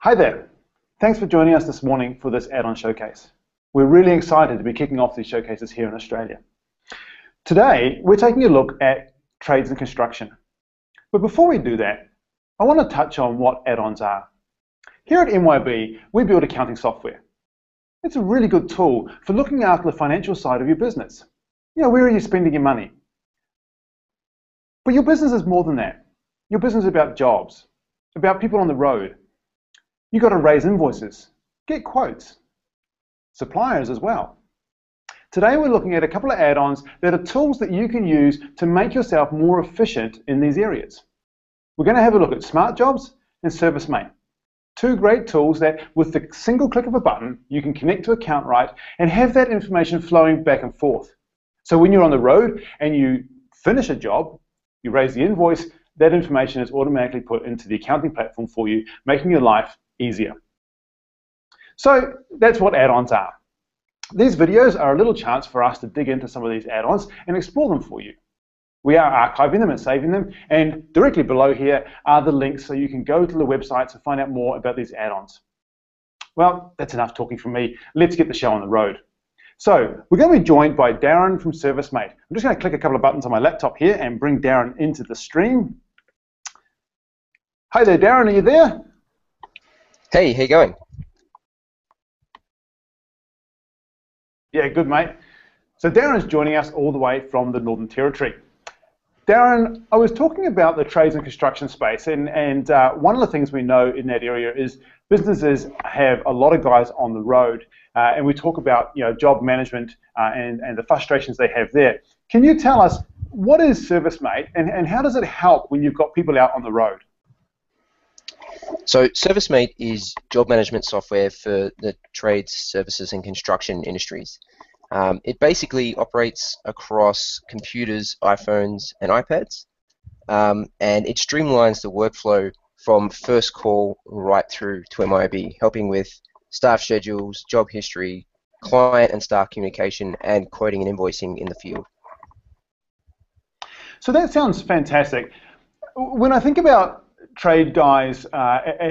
Hi there. Thanks for joining us this morning for this add-on showcase. We're really excited to be kicking off these showcases here in Australia. Today, we're taking a look at trades and construction. But before we do that, I want to touch on what add-ons are. Here at MYB, we build accounting software. It's a really good tool for looking after the financial side of your business. Where are you spending your money? But your business is more than that. Your business is about jobs, about people on the road. You've got to raise invoices, get quotes, suppliers as well. Today we're looking at a couple of add-ons that are tools that you can use to make yourself more efficient in these areas. We're going to have a look at Smart Jobs and ServiceMate. Two great tools that with the single click of a button you can connect to AccountRight and have that information flowing back and forth. So when you're on the road and you finish a job, you raise the invoice, that information is automatically put into the accounting platform for you, making your life easier. So that's what add-ons are. These videos are a little chance for us to dig into some of these add-ons and explore them for you. We are archiving them and saving them, and directly below here are the links so you can go to the websites and find out more about these add-ons. Well, that's enough talking from me. Let's get the show on the road. So we're going to be joined by Darren from ServiceMate. I'm just going to click a couple of buttons on my laptop here and bring Darren into the stream. Hi there, Darren, are you there? Hey, how you going? Yeah, good, mate. So Darren's joining us all the way from the Northern Territory. Darren, I was talking about the trades and construction space, and one of the things we know in that area is businesses have a lot of guys on the road, and we talk about job management and the frustrations they have there. Can you tell us what is ServiceMate and how does it help when you've got people out on the road? So ServiceMate is job management software for the trades, services and construction industries. It basically operates across computers, iPhones and iPads, and it streamlines the workflow from first call right through to MIB, helping with staff schedules, job history, client and staff communication, and quoting and invoicing in the field. So that sounds fantastic. When I think about trade guys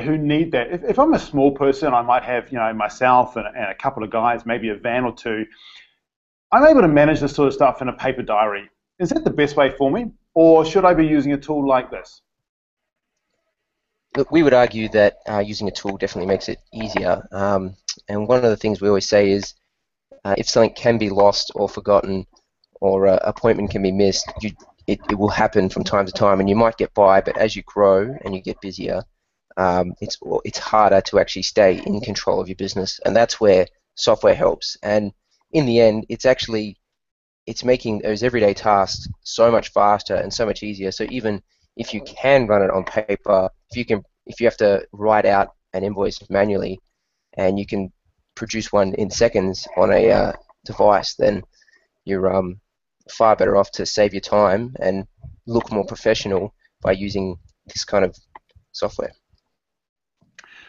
who need that, if I'm a small person, I might have myself and a couple of guys, maybe a van or two. I'm able to manage this sort of stuff in a paper diary. Is that the best way for me, or should I be using a tool like this? Look, we would argue that using a tool definitely makes it easier. And one of the things we always say is if something can be lost or forgotten or an appointment can be missed, it will happen from time to time, and you might get by, but as you grow and you get busier, it's harder to actually stay in control of your business, and that's where software helps. And in the end, it's making those everyday tasks so much faster and so much easier. So even if you can run it on paper, if you have to write out an invoice manually, and you can produce one in seconds on a device, then you're far better off to save your time and look more professional by using this kind of software.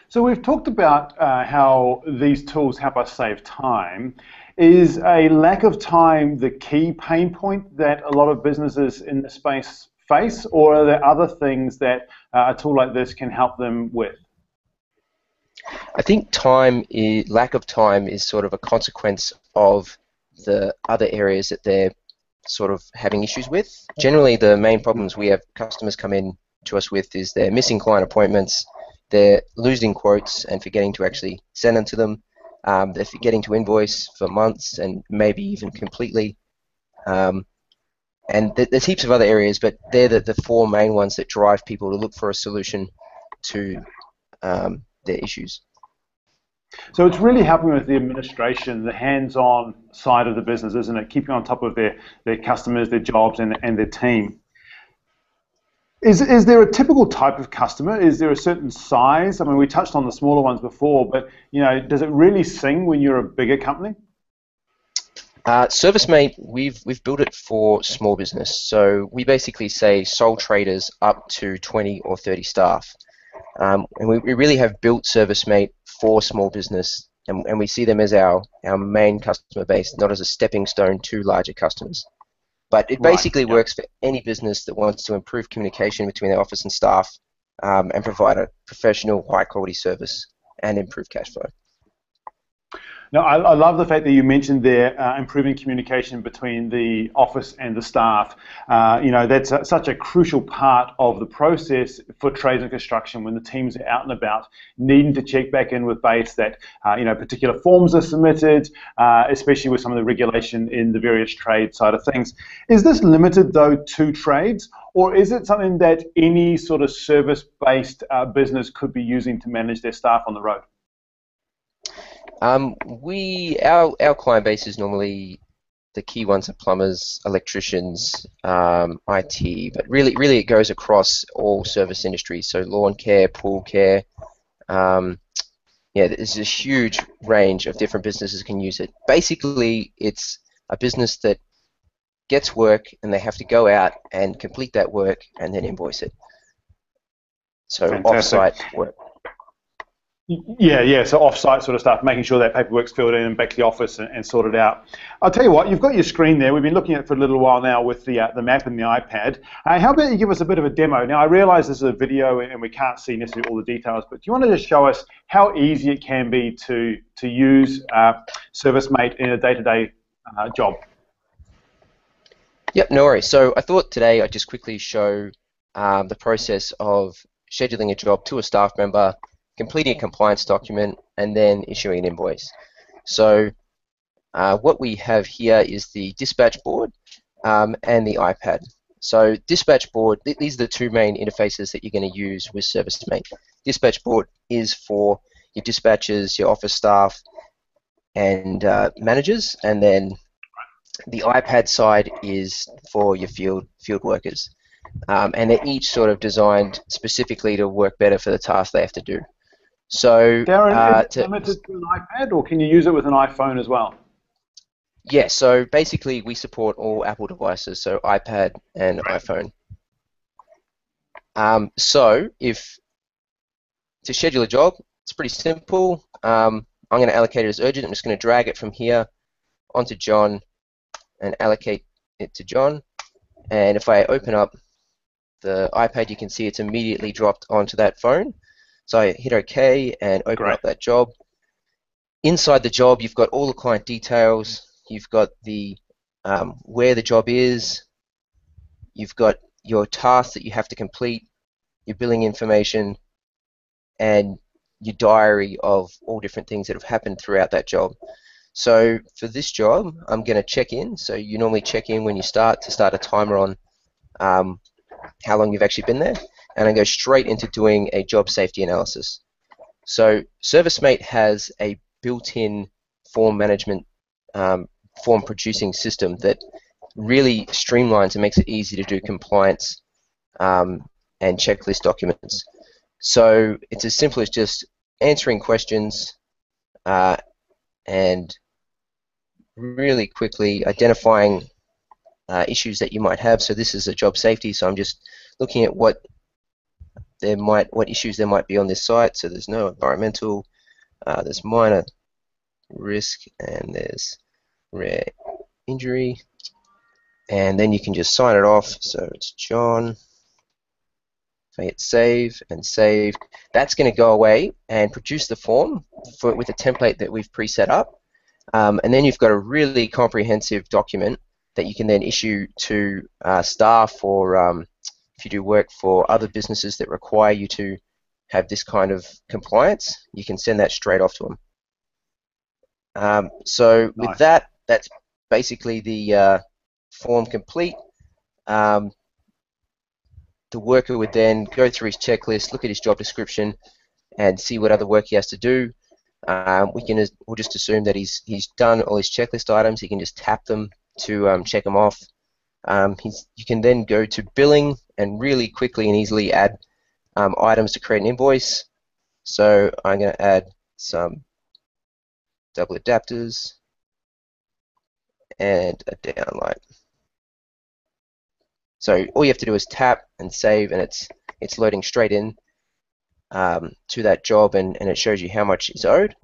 So we've talked about how these tools help us save time. Is a lack of time the key pain point that a lot of businesses in the space face, or are there other things that a tool like this can help them with? I think lack of time is sort of a consequence of the other areas that they're sort of having issues with. Generally, the main problems we have customers come in to us with is they're missing client appointments, they're losing quotes and forgetting to actually send them to them, they're forgetting to invoice for months and maybe even completely, and there's heaps of other areas, but they're the four main ones that drive people to look for a solution to their issues. So it's really helping with the administration, the hands-on side of the business, isn't it? Keeping on top of their customers, their jobs, and their team. Is there a typical type of customer? Is there a certain size? I mean, we touched on the smaller ones before, but does it really sing when you're a bigger company? ServiceMate, we've built it for small business. So we basically say sole traders up to 20 or 30 staff. And we really have built ServiceMate for small business, and we see them as our main customer base, not as a stepping stone to larger customers. But it basically works for any business that wants to improve communication between their office and staff, and provide a professional, high-quality service and improve cash flow. Now, I love the fact that you mentioned there improving communication between the office and the staff. That's such a crucial part of the process for trades and construction when the teams are out and about, needing to check back in with base that particular forms are submitted, especially with some of the regulation in the various trade side of things. Is this limited though to trades, or is it something that any sort of service-based business could be using to manage their staff on the road? Our client base is normally the key ones are plumbers, electricians, IT, but really it goes across all service industries. So lawn care, pool care. There's a huge range of different businesses can use it. Basically, it's a business that gets work and they have to go out and complete that work and then invoice it. So off-site work. Yeah, so off-site sort of stuff, making sure that paperwork's filled in and back to the office and sorted out. I'll tell you what, you've got your screen there. We've been looking at it for a little while now with the map and the iPad. How about you give us a bit of a demo? Now, I realise this is a video and we can't see necessarily all the details, but do you want to just show us how easy it can be to use ServiceMate in a day-to-day job? Yep, no worries. So I thought today I'd just quickly show the process of scheduling a job to a staff member, completing a compliance document, and then issuing an invoice. So what we have here is the dispatch board and the iPad. So dispatch board, these are the two main interfaces that you're going to use with ServiceMate. Dispatch board is for your dispatchers, your office staff, and managers, and then the iPad side is for your field workers. And they're each sort of designed specifically to work better for the task they have to do. So, Darren, is it limited to an iPad, or can you use it with an iPhone as well? Yeah, so basically we support all Apple devices, so iPad and iPhone. So to schedule a job, it's pretty simple. I'm going to allocate it as urgent. I'm just going to drag it from here onto John and allocate it to John. And if I open up the iPad, you can see it's immediately dropped onto that phone. So I hit OK and open up that job. Inside the job, you've got all the client details. You've got the where the job is. You've got your tasks that you have to complete, your billing information, and your diary of all different things that have happened throughout that job. So for this job, I'm going to check in. So you normally check in when you start a timer on how long you've actually been there, and I go straight into doing a job safety analysis. So ServiceMate has a built-in form management, form producing system that really streamlines and makes it easy to do compliance and checklist documents. So it's as simple as just answering questions and really quickly identifying issues that you might have. So this is a job safety, so I'm just looking at what issues there might be on this site. So there's no environmental, there's minor risk, and there's rare injury. And then you can just sign it off. So it's John. If I hit save and save, that's going to go away and produce the form with a template that we've pre-set up. And then you've got a really comprehensive document that you can then issue to staff, or if you do work for other businesses that require you to have this kind of compliance, you can send that straight off to them. So with that, that's basically the form complete. The worker would then go through his checklist, look at his job description, and see what other work he has to do. We'll just assume that he's done all his checklist items. He can just tap them to check them off. You can then go to billing and really quickly and easily add items to create an invoice. So I'm going to add some double adapters and a downlight. So all you have to do is tap and save, and it's loading straight in to that job, and it shows you how much is owed.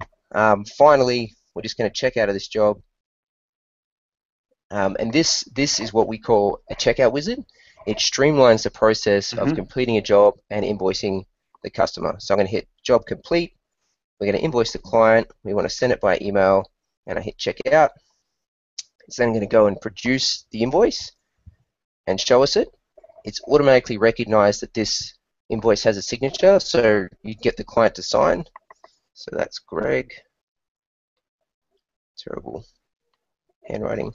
Finally, we're just going to check out of this job. And this is what we call a checkout wizard. it streamlines the process of completing a job and invoicing the customer. So I'm going to hit job complete. We're going to invoice the client. We want to send it by email, and I hit checkout. It's then going to go and produce the invoice and show us it. It's automatically recognized that this invoice has a signature, so you get the client to sign. So that's Greg. Terrible handwriting.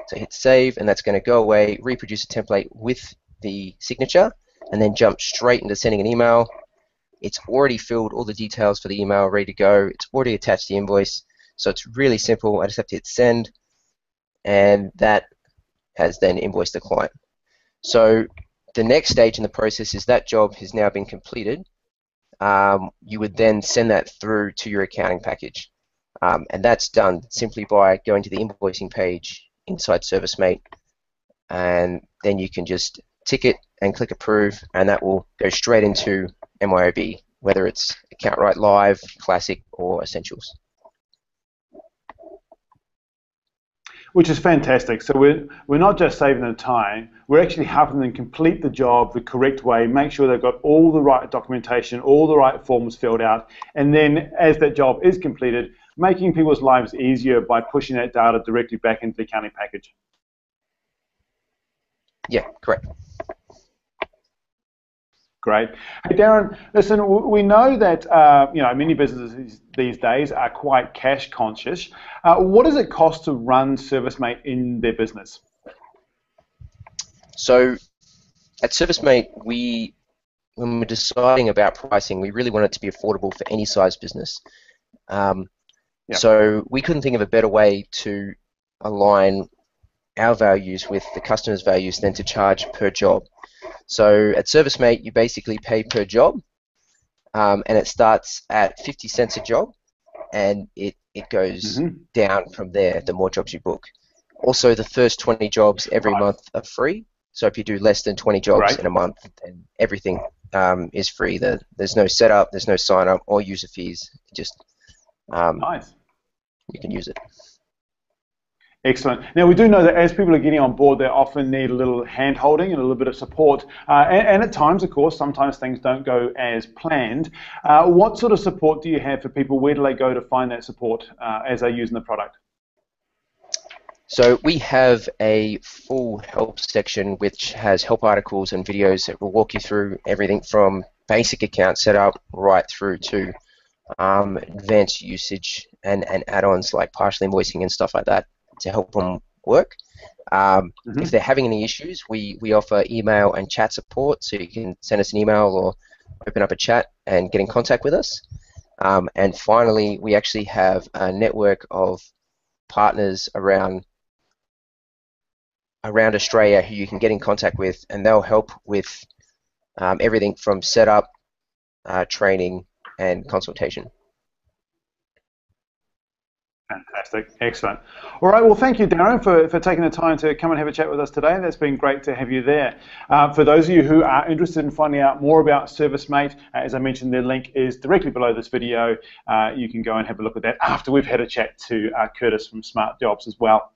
So hit save, and that's going to go away, reproduce a template with the signature, and then jump straight into sending an email. It's already filled all the details for the email, ready to go. It's already attached the invoice, so it's really simple. I just have to hit send, and that has then invoiced the client. So the next stage in the process is that job has now been completed. You would then send that through to your accounting package. And that's done simply by going to the invoicing page inside ServiceMate, and then you can just tick it and click approve, and that will go straight into MYOB, whether it's Account Right Live, Classic, or Essentials. Which is fantastic. So we're not just saving them time, we're actually helping them complete the job the correct way, make sure they've got all the right documentation, all the right forms filled out, and then as that job is completed, making people's lives easier by pushing that data directly back into the accounting package. Yeah, correct. Great. Hey, Darren, listen, we know that many businesses these days are quite cash conscious. What does it cost to run ServiceMate in their business? So at ServiceMate, when we're deciding about pricing, we really want it to be affordable for any size business. So we couldn't think of a better way to align our values with the customer's values than to charge per job. So at ServiceMate, you basically pay per job, and it starts at 50 cents a job, and it goes down from there the more jobs you book. Also, the first 20 jobs every month are free. So if you do less than 20 jobs in a month, then everything is free. There's no setup, there's no sign up or user fees. Just nice. You can use it. Excellent. Now, we do know that as people are getting on board, they often need a little hand-holding and a little bit of support. And at times, of course, sometimes things don't go as planned. What sort of support do you have for people? Where do they go to find that support as they're using the product? So we have a full help section which has help articles and videos that will walk you through everything from basic account setup right through to advanced usage and add-ons like partial invoicing and stuff like that to help them work. If they're having any issues, we offer email and chat support, so you can send us an email or open up a chat and get in contact with us. And finally, we actually have a network of partners around Australia who you can get in contact with, and they'll help with everything from setup, training, and consultation. Fantastic. Excellent. All right. Well, thank you, Darren, for taking the time to come and have a chat with us today. That's been great to have you there. For those of you who are interested in finding out more about ServiceMate, as I mentioned, the link is directly below this video. You can go and have a look at that after we've had a chat to Curtis from Smart Jobs as well.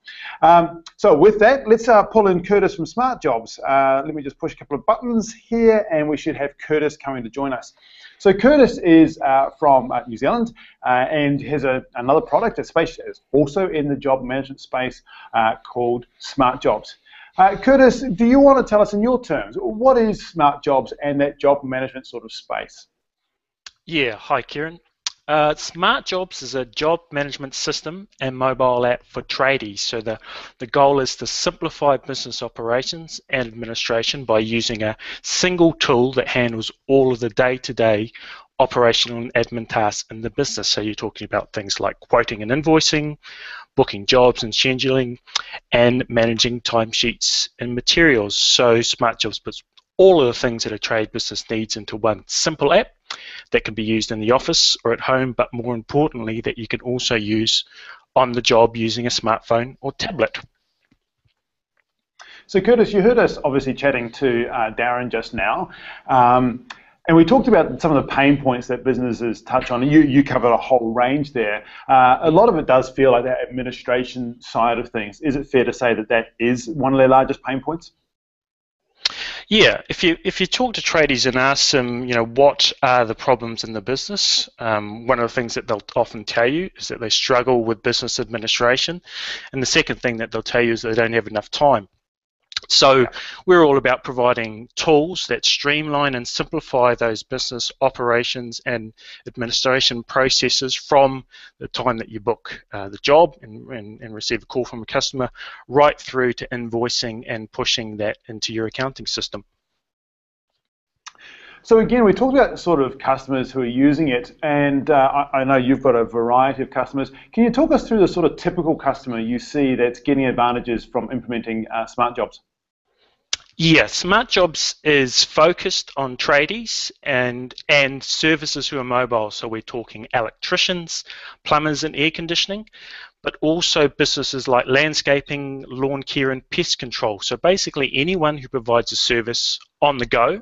So with that, let's pull in Curtis from Smart Jobs. Let me just push a couple of buttons here, and we should have Curtis coming to join us. So Curtis is from New Zealand and has another product that's also in the job management space called Smart Jobs. Curtis, do you want to tell us in your terms, what is Smart Jobs and that job management sort of space? Yeah, hi Kieran. Smart Jobs is a job management system and mobile app for tradies. So the goal is to simplify business operations and administration by using a single tool that handles all of the day-to-day operational and admin tasks in the business. So you're talking about things like quoting and invoicing, booking jobs and scheduling, and managing timesheets and materials. So Smart Jobs puts all of the things that a trade business needs into one simple app that can be used in the office or at home, but more importantly, that you can also use on the job using a smartphone or tablet. So Curtis, you heard us obviously chatting to Darren just now, and we talked about some of the pain points that businesses touch on. You covered a whole range there. A lot of it does feel like that administration side of things. Is it fair to say that that is one of their largest pain points? Yeah, if you talk to tradies and ask them, what are the problems in the business, one of the things that they'll often tell you is that they struggle with business administration, and the second thing that they'll tell you is they don't have enough time. So we're all about providing tools that streamline and simplify those business operations and administration processes from the time that you book the job and receive a call from a customer right through to invoicing and pushing that into your accounting system. So again, we talked about sort of customers who are using it, and I know you've got a variety of customers. Can you talk us through the sort of typical customer you see that's getting advantages from implementing Smart Jobs? Yeah, Smart Jobs is focused on tradies and services who are mobile. So we're talking electricians, plumbers and air conditioning, but also businesses like landscaping, lawn care and pest control. So basically anyone who provides a service on the go,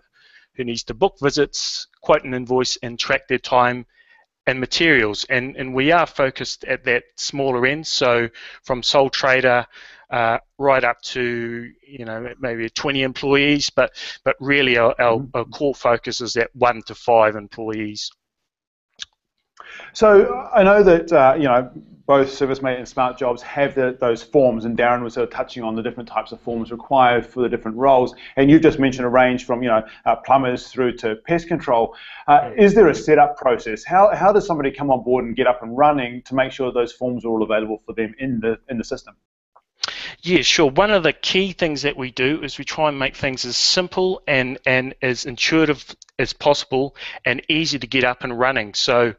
who needs to book visits, quote an invoice and track their time and materials. And we are focused at that smaller end, so from sole trader right up to maybe 20 employees, but really our core focus is at 1 to 5 employees. So I know that both ServiceMate and Smart Jobs have those forms, and Darren was sort of touching on the different types of forms required for the different roles. And you've just mentioned a range from plumbers through to pest control. Is there a setup process? How does somebody come on board and get up and running to make sure those forms are all available for them in the system? Yeah, sure. One of the key things that we do is we try and make things as simple and as intuitive as possible and easy to get up and running. So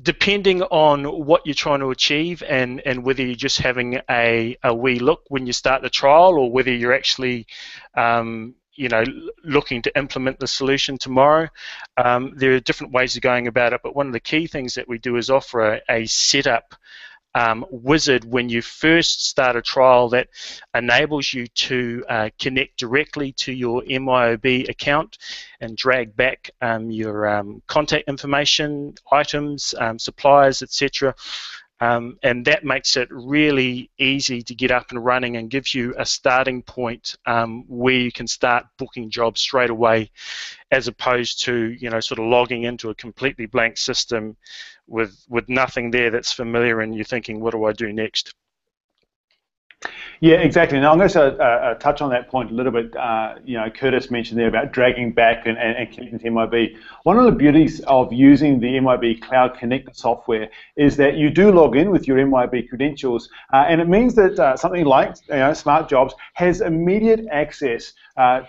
depending on what you're trying to achieve and whether you're just having a wee look when you start the trial or whether you're actually looking to implement the solution tomorrow, there are different ways of going about it, but one of the key things that we do is offer a setup wizard when you first start a trial that enables you to connect directly to your MYOB account and drag back your contact information, items, suppliers, etc. And that makes it really easy to get up and running and gives you a starting point where you can start booking jobs straight away, as opposed to sort of logging into a completely blank system with nothing there that's familiar and you're thinking, what do I do next? Yeah, exactly. Now I'm going to touch on that point a little bit. Curtis mentioned there about dragging back and connecting to MYOB. One of the beauties of using the MYOB Cloud Connector software is that you do log in with your MYOB credentials, and it means that something like Smart Jobs has immediate access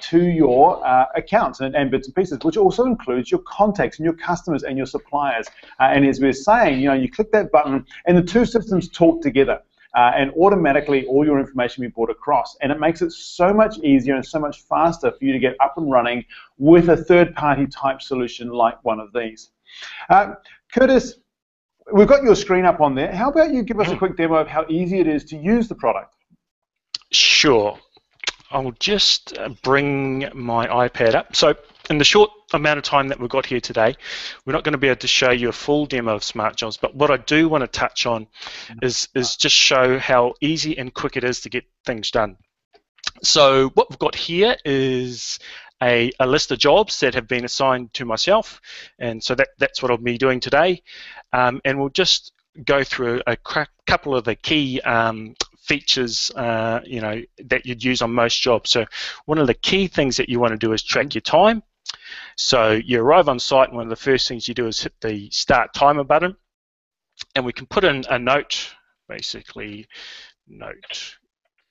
to your accounts and bits and pieces, which also includes your contacts and your customers and your suppliers. And as we were saying, you click that button and the two systems talk together. And automatically all your information will be brought across, and it makes it so much easier and so much faster for you to get up and running with a third-party type solution like one of these. Curtis, we've got your screen up on there. How about you give us a quick demo of how easy it is to use the product? Sure. I'll just bring my iPad up. So in the short amount of time that we've got here today, we're not going to be able to show you a full demo of Smart Jobs, but what I do want to touch on is just show how easy and quick it is to get things done. So what we've got here is a list of jobs that have been assigned to myself, and so that's what I'll be doing today. And we'll just go through a couple of the key features that you'd use on most jobs. So one of the key things that you want to do is track your time. So you arrive on site and one of the first things you do is hit the start timer button, and we can put in a note, basically note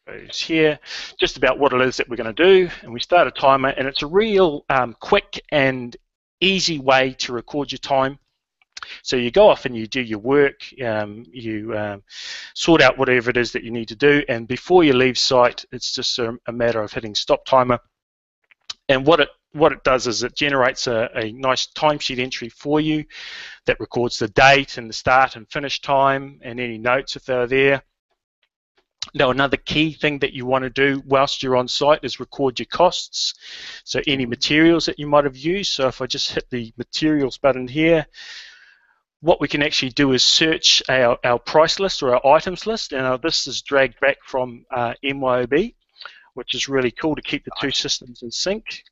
goes here, just about what it is that we're going to do, and we start a timer, and it's a real quick and easy way to record your time. So you go off and you do your work, you sort out whatever it is that you need to do, and before you leave site, it's just a matter of hitting stop timer. And what it does is it generates a nice timesheet entry for you that records the date and the start and finish time and any notes if they're there. Now, another key thing that you want to do whilst you're on site is record your costs. So any materials that you might have used. So if I just hit the materials button here, what we can actually do is search our price list or our items list, and this is dragged back from MYOB. which is really cool to keep the two systems in sync.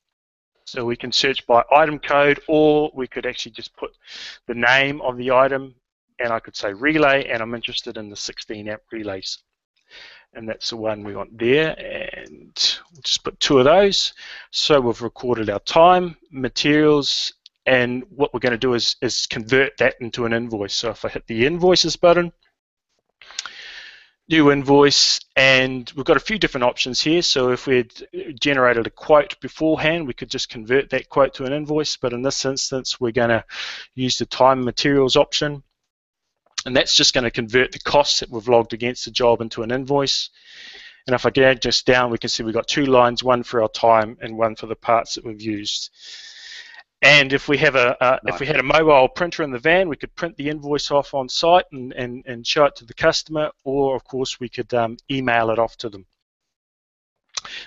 So we can search by item code, or we could actually just put the name of the item, and I could say relay, and I'm interested in the 16 amp relays. And that's the one we want there, and we'll just put 2 of those. So we've recorded our time, materials, and what we're going to do is convert that into an invoice. So if I hit the invoices button, new invoice, and we've got a few different options here. So if we had generated a quote beforehand, we could just convert that quote to an invoice, but in this instance we're going to use the time and materials option, and that's just going to convert the costs that we've logged against the job into an invoice. And if I drag this down, we can see we've got 2 lines, one for our time and one for the parts that we've used. And if we have if we had a mobile printer in the van, we could print the invoice off on site and show it to the customer, or of course we could email it off to them.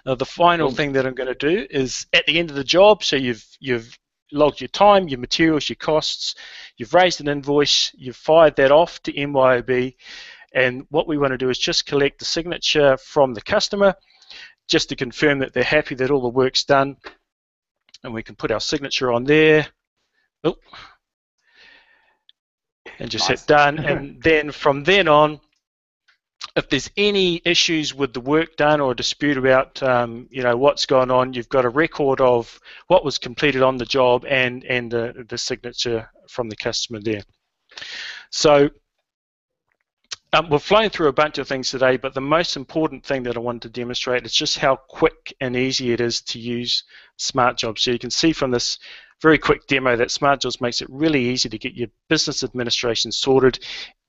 Now the final thing that I'm going to do is at the end of the job, so you've logged your time, your materials, your costs, you've raised an invoice, you've fired that off to MYOB, and what we want to do is just collect the signature from the customer just to confirm that they're happy that all the work's done. And we can put our signature on there, and just hit done. And then from then on, if there's any issues with the work done or a dispute about what's going on, you've got a record of what was completed on the job and the signature from the customer there. So we've flown through a bunch of things today, but the most important thing that I wanted to demonstrate is just how quick and easy it is to use SmartJobs. So you can see from this very quick demo that SmartJobs makes it really easy to get your business administration sorted,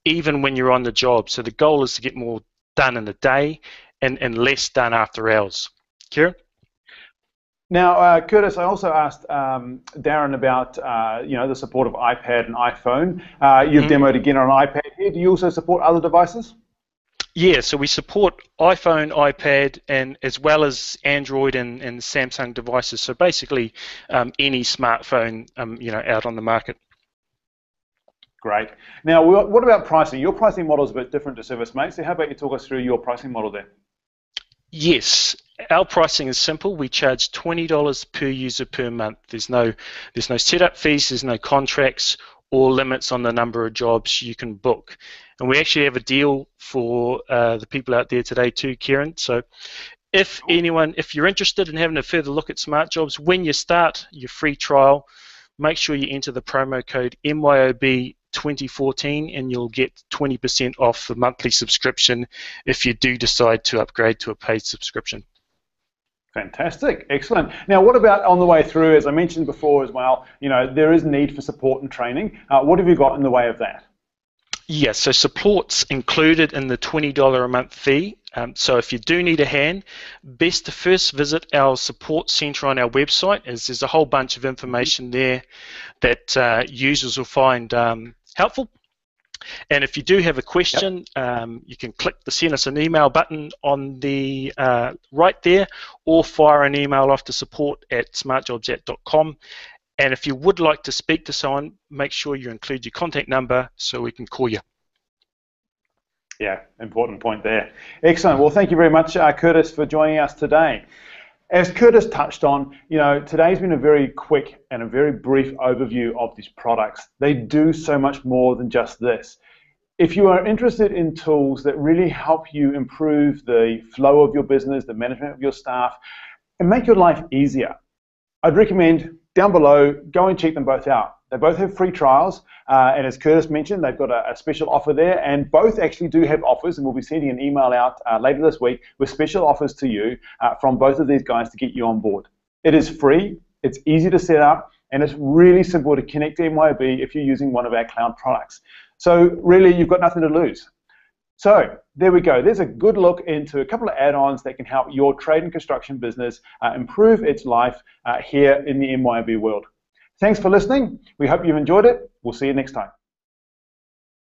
even when you're on the job. So the goal is to get more done in a day and less done after hours. Kieran? Now, Curtis, I also asked Darren about the support of iPad and iPhone. You've demoed again on an iPad here. Do you also support other devices? Yeah, so we support iPhone, iPad, and as well as Android and Samsung devices. So basically, any smartphone out on the market. Great. Now, what about pricing? Your pricing model is a bit different to ServiceMate. So how about you talk us through your pricing model there? Yes, our pricing is simple. We charge $20 per user per month. There's no setup fees, there's no contracts or limits on the number of jobs you can book. And we actually have a deal for the people out there today too, Kieran. So if you're interested in having a further look at SmartJobs, when you start your free trial, make sure you enter the promo code MYOB2014 and you'll get 20% off the monthly subscription if you do decide to upgrade to a paid subscription. Fantastic, excellent. Now, what about on the way through? As I mentioned before as well, there is need for support and training. What have you got in the way of that? Yes, so support's included in the $20 a month fee. So if you do need a hand, best to first visit our support centre on our website, as there's a whole bunch of information there that users will find helpful. And if you do have a question, you can click the send us an email button on the right there, or fire an email off to support@smartjobsapp.com. And if you would like to speak to someone, make sure you include your contact number so we can call you. Yeah, important point there. Excellent. Well, thank you very much, Curtis, for joining us today. As Curtis touched on, today's been a very quick and a very brief overview of these products. They do so much more than just this. If you are interested in tools that really help you improve the flow of your business, the management of your staff, and make your life easier, I'd recommend down below, go and check them both out. They both have free trials, and as Curtis mentioned, they've got a special offer there, and both actually do have offers, and we'll be sending an email out later this week with special offers to you from both of these guys to get you on board. It is free, it's easy to set up, and it's really simple to connect to MYOB if you're using one of our cloud products. So really, you've got nothing to lose. So there we go. There's a good look into a couple of add-ons that can help your trade and construction business improve its life here in the MYOB world. Thanks for listening. We hope you've enjoyed it. We'll see you next time.